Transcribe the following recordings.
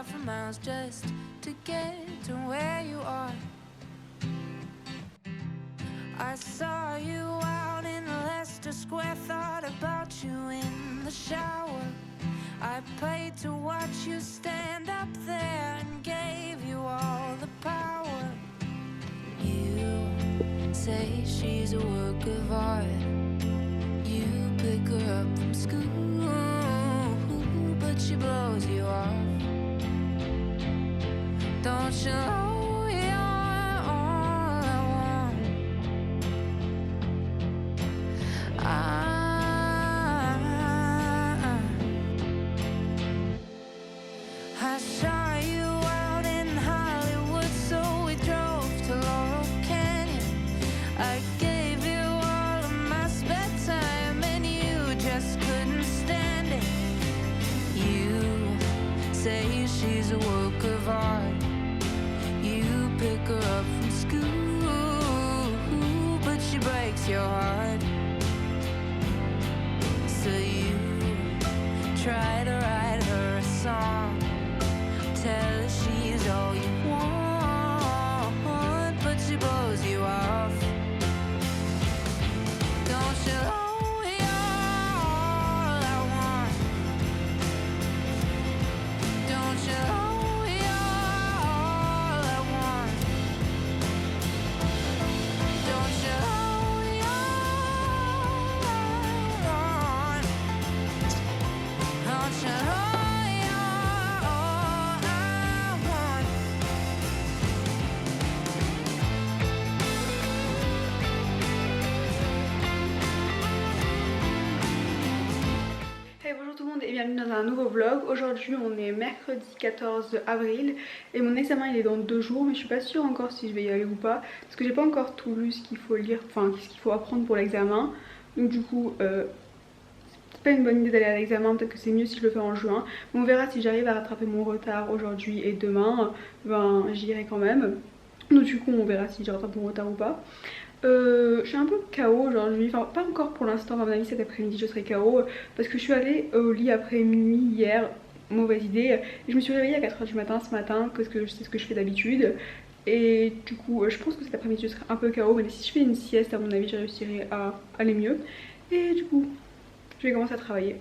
1,5 miles just to get to where you are. I saw you out in Leicester Square, thought about you in the shower. I paid to watch you stand up there and gave you all the power. You say she's a work of art. You pick her up from school, but she blows you off. Don't you know you're all I want? I saw you out in Hollywood, so we drove to Laurel Canyon. I gave you all of my spare time and you just couldn't stand it. You say she's a work of art. You pick her up from school, but she breaks your heart. So you try to write her a song, tell her she's all you want, but she blows you off. Don't you know you're all I want? Don't you know you're all I want? Don't you know you're all I want? Don't you know? Hey, bonjour tout le monde et bienvenue dans un nouveau vlog. Aujourd'hui on est mercredi 14 avril et mon examen il est dans 2 jours, mais je suis pas sûre encore si je vais y aller ou pas parce que j'ai pas encore tout lu ce qu'il faut lire, enfin ce qu'il faut apprendre pour l'examen. Donc du coup c'est pas une bonne idée d'aller à l'examen, peut-être que c'est mieux si je le fais en juin. Mais on verra si j'arrive à rattraper mon retard aujourd'hui et demain, ben j'irai quand même. Donc du coup on verra si je rattrape mon retard ou pas. Je suis un peu KO aujourd'hui, enfin pas encore pour l'instant, à mon avis cet après-midi je serai KO parce que je suis allée au lit après minuit hier, mauvaise idée, et je me suis réveillée à 4h du matin ce matin parce que c'est ce que je fais d'habitude. Et du coup je pense que cet après-midi je serai un peu KO, mais si je fais une sieste à mon avis je réussirai à aller mieux. Et du coup je vais commencer à travailler.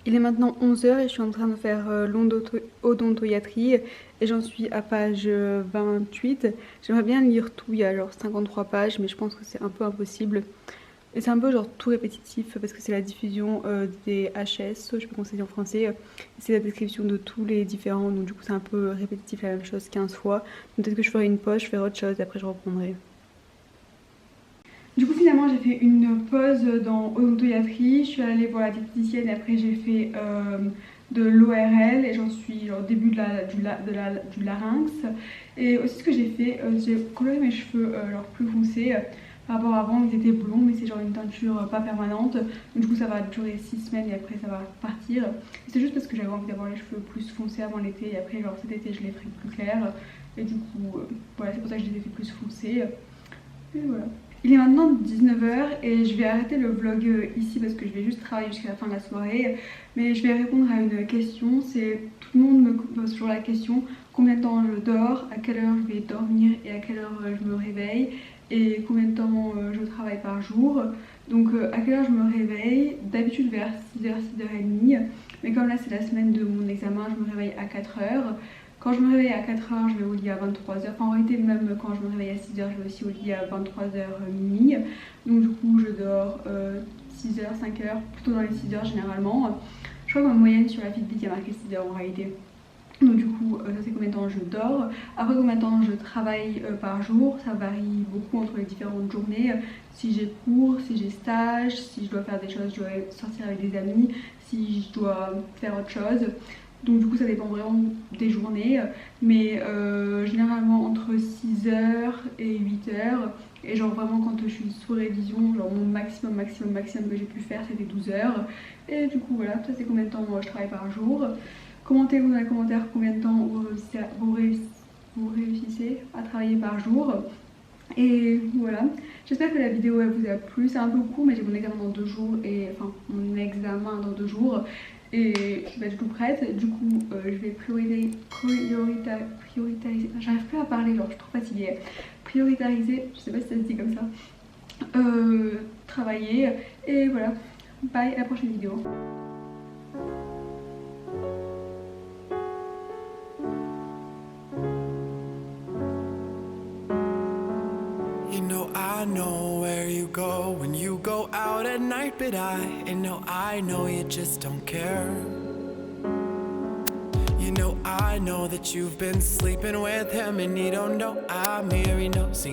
Il est maintenant 11h et je suis en train de faire l'odontoiatrie et j'en suis à page 28. J'aimerais bien lire tout, il y a genre 53 pages mais je pense que c'est un peu impossible. Et c'est un peu genre tout répétitif parce que c'est la diffusion des HS, je sais pas comment ça dit en français. C'est la description de tous les différents, donc du coup c'est un peu répétitif, la même chose 15 fois. Peut-être que je ferai une pause, je ferai autre chose et après je reprendrai. Du coup finalement j'ai fait une pause dans odontoiatrie, je suis allée voir la diététicienne et après j'ai fait de l'ORL et j'en suis au début du larynx. Et aussi ce que j'ai fait, j'ai coloré mes cheveux genre plus foncés par rapport à avant, ils étaient blonds mais c'est genre une teinture pas permanente. Donc, du coup ça va durer 6 semaines et après ça va partir. C'est juste parce que j'avais envie d'avoir les cheveux plus foncés avant l'été et après genre cet été je les ferai plus clairs. Et du coup voilà, c'est pour ça que je les ai fait plus foncés. Et voilà. Il est maintenant 19h et je vais arrêter le vlog ici parce que je vais juste travailler jusqu'à la fin de la soirée. Mais je vais répondre à une question, c'est tout le monde me pose toujours la question combien de temps je dors, à quelle heure je vais dormir et à quelle heure je me réveille et combien de temps je travaille par jour. Donc à quelle heure je me réveille, d'habitude vers 6h, 6h30, mais comme là c'est la semaine de mon examen, je me réveille à 4h. Quand je me réveille à 4h, je vais au lit à 23h. Enfin, en réalité, même quand je me réveille à 6h, je vais aussi au lit à 23h minuit. Donc du coup, je dors 6h, 5h, plutôt dans les 6h généralement. Je crois que ma moyenne sur la Fitbit, il y a marqué 6h en réalité. Donc du coup, ça c'est combien de temps je dors. Après, combien de temps je travaille par jour. Ça varie beaucoup entre les différentes journées. Si j'ai cours, si j'ai stage, si je dois faire des choses, je dois sortir avec des amis, si je dois faire autre chose. Donc du coup ça dépend vraiment des journées, mais généralement entre 6h et 8h. Et genre vraiment quand je suis sous révision, genre mon maximum que j'ai pu faire c'était 12h. Et du coup voilà, ça c'est combien de temps je travaille par jour. Commentez-vous dans les commentaires combien de temps vous réussissez à travailler par jour. Et voilà, j'espère que la vidéo elle vous a plu, c'est un peu court mais j'ai mon examen dans 2 jours et enfin mon examen dans 2 jours. et je vais être tout prête. Du coup, je vais prioriser. J'arrive plus à parler, genre je suis trop fatiguée. Prioritariser, je sais pas si ça se dit comme ça. Travailler et voilà. Bye, à la prochaine vidéo. You know I know where you go when you go out at night, but I know you just don't care. You know that you've been sleeping with him, and he don't know I'm here. He knows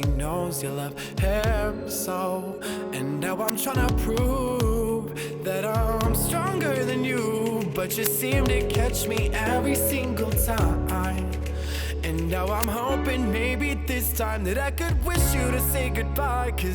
you love him so. And now I'm trying to prove that I'm stronger than you, but you seem to catch me every single time. And now I'm hoping maybe this time that I could wish you to say goodbye, 'cause